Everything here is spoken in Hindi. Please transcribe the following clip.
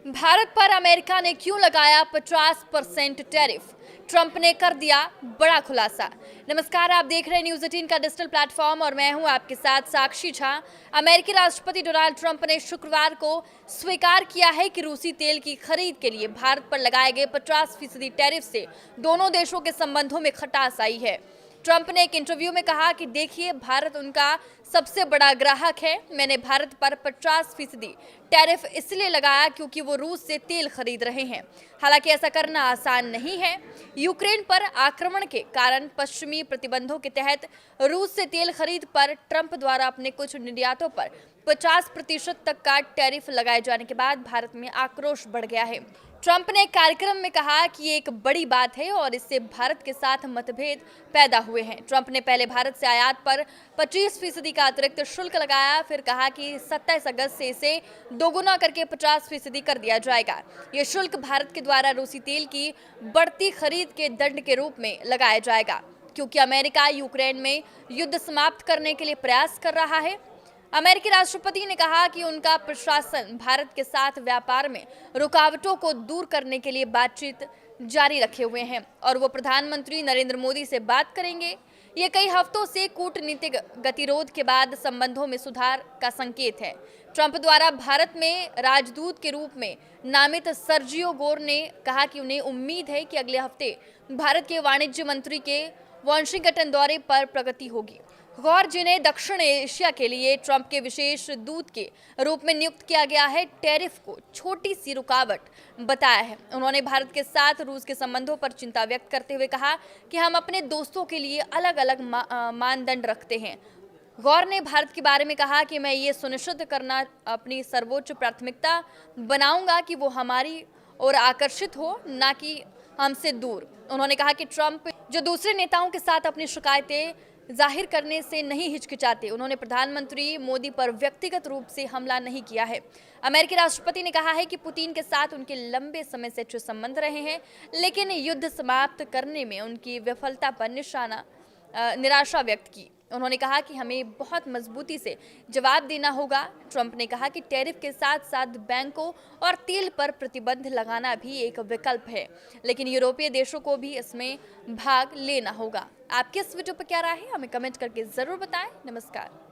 भारत पर अमेरिका ने क्यों लगाया 50% टैरिफ? ट्रंप ने कर दिया बड़ा खुलासा। नमस्कार, आप देख रहे हैं न्यूज़ 18 का डिजिटल प्लेटफॉर्म और मैं हूं आपके साथ साक्षी झा। अमेरिकी राष्ट्रपति डोनाल्ड ट्रंप ने शुक्रवार को स्वीकार किया है कि रूसी तेल की खरीद के लिए भारत पर लगाए गए 50% टैरिफ से दोनों देशों के संबंधों में खटास आई है। ट्रंप ने एक इंटरव्यू में कहा कि देखिए, भारत उनका सबसे बड़ा ग्राहक है। मैंने भारत पर 50% टैरिफ इसलिए लगाया क्योंकि वो रूस से तेल खरीद रहे हैं। हालांकि ऐसा करना आसान नहीं है। यूक्रेन पर आक्रमण के कारण पश्चिमी प्रतिबंधों के तहत रूस से तेल खरीद पर ट्रंप द्वारा अपने कुछ निर्यातों पर 50% तक का टैरिफ लगाए जाने के बाद भारत में आक्रोश बढ़ गया है। ट्रंप ने एक कार्यक्रम में कहा कि ये एक बड़ी बात है और इससे भारत के साथ मतभेद पैदा हुए हैं। ट्रंप ने पहले भारत से आयात पर 25% का अतिरिक्त शुल्क लगाया, फिर कहा कि 27 अगस्त से इसे दोगुना करके 50% कर दिया जाएगा। ये शुल्क भारत के द्वारा रूसी तेल की बढ़ती खरीद के दंड के रूप में लगाया जाएगा, क्योंकि अमेरिका यूक्रेन में युद्ध समाप्त करने के लिए प्रयास कर रहा है। अमेरिकी राष्ट्रपति ने कहा कि उनका प्रशासन भारत के साथ व्यापार में रुकावटों को दूर करने के लिए बातचीत जारी रखे हुए हैं और वो प्रधानमंत्री नरेंद्र मोदी से बात करेंगे। ये कई हफ्तों से कूटनीतिक गतिरोध के बाद संबंधों में सुधार का संकेत है। ट्रंप द्वारा भारत में राजदूत के रूप में नामित सर्जियो गोर ने कहा कि उन्हें उम्मीद है कि अगले हफ्ते भारत के वाणिज्य मंत्री के वाशिंगटन दौरे पर प्रगति होगी। गौर, जिन्हें दक्षिण एशिया के लिए ट्रंप के विशेष दूत के रूप में नियुक्त किया गया है, टैरिफ को छोटी सी रुकावट बताया है। उन्होंने भारत के साथ रूस के संबंधों पर चिंता व्यक्त करते हुए कहा कि हम अपने दोस्तों के लिए अलग अलग मानदंड रखते हैं। गौर ने भारत के बारे में कहा कि मैं ये सुनिश्चित करना अपनी सर्वोच्च प्राथमिकता बनाऊंगा कि वो हमारी ओर आकर्षित हो, ना कि हमसे दूर। उन्होंने कहा कि ट्रंप जो दूसरे नेताओं के साथ अपनी शिकायतें जाहिर करने से नहीं हिचकिचाते। उन्होंने प्रधानमंत्री मोदी पर व्यक्तिगत रूप से हमला नहीं किया है। अमेरिकी राष्ट्रपति ने कहा है कि पुतिन के साथ उनके लंबे समय से अच्छे संबंध रहे हैं, लेकिन युद्ध समाप्त करने में उनकी विफलता पर निराशा व्यक्त की। उन्होंने कहा कि हमें बहुत मजबूती से जवाब देना होगा। ट्रंप ने कहा कि टैरिफ के साथ साथ बैंकों और तेल पर प्रतिबंध लगाना भी एक विकल्प है, लेकिन यूरोपीय देशों को भी इसमें भाग लेना होगा। आपके इस वीडियो पर क्या राय है, हमें कमेंट करके जरूर बताएं। नमस्कार।